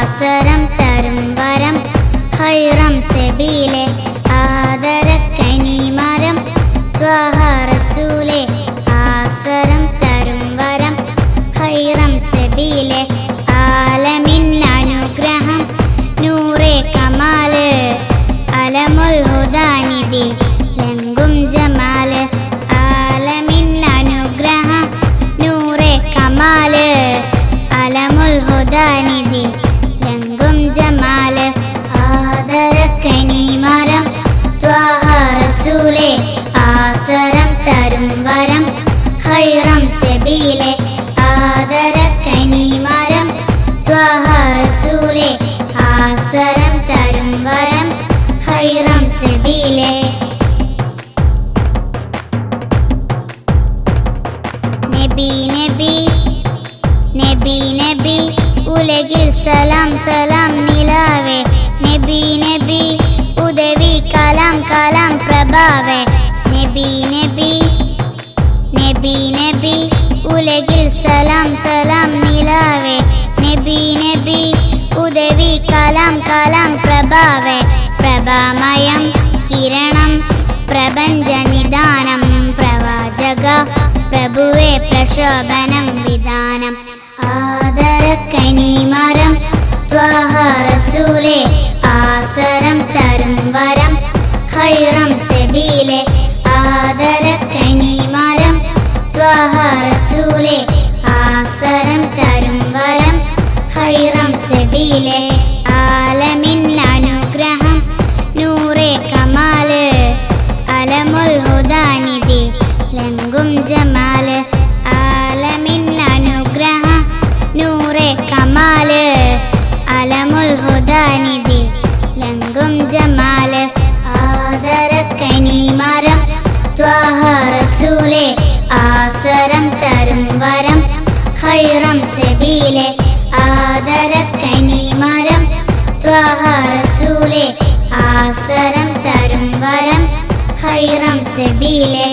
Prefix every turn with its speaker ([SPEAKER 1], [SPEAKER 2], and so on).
[SPEAKER 1] ആസരം തരും വരം ഹൈറം സബീലെ ആദരക്കനിമരം ത്വഹ റസൂലെ ആസരം തരും വരം ഹൈറം സബീലെ ആലമിൻ അനുഗ്രഹം നൂറെ കമാല് അലമുൽ ഹുദാനിധി ലംഘും ജമാല് ആലമിൻ അനുഗ്രഹം നൂറെ കമാല് അലമുൽ ഹുദാനിധി ലംഘും ജമാല് ആദരക്കനിമരം ത്വഹ റസൂലെ ആസരം തരും വരം ഹൈറം സബീലെ ആദരക്കനിമരം ത്വഹ റസൂലെ ആസരം തരും വരം ഹൈറം സബീലെ നബി നബി നബി നബി ഉലകിൽ സലാം സലാം നിലാവേ നബി നബി ഉദവി കലാം കലാം പ്രഭാവേ നബി നബി നബി നബി ഉലകിൽ സലാം സലാം നിലാവേ നബി നബി ഉദവി കലാം കലാം പ്രഭാവേ പ്രഭാമയം കിരണം പ്രപഞ്ചനിദാനം പ്രവാചക പ്രഭുവേ പ്രശോഭനം വിധാനം ആദരക്കനിമരം ത്വഹ റസൂലെ ആസരം തരും വരം ഹൈറം സബീലെ ആദരക്കനിമരം ത്വഹ റസൂലെ ആസരം തരും വരം ഹൈറം സബീലെ ആലമിൻ അനുഗ്രഹം നൂറെ കമാല് അലമുൽ ഹുദാനിധി ലംഘും ജമാല് ആലമിൻ അനുഗ്രഹം നൂറെ കമാല് അലമുൽ ഹുദാനിധി ലംഘും ജമാല് ആദരക്കനിമരം ത്വഹ റസൂലെ ആസരം തരും വരം ഹൈറം സബീലെ ആദരക്കനിമരം ത്വഹ റസൂലെ ആസരം തരും വരം ഹൈറം സബീലെ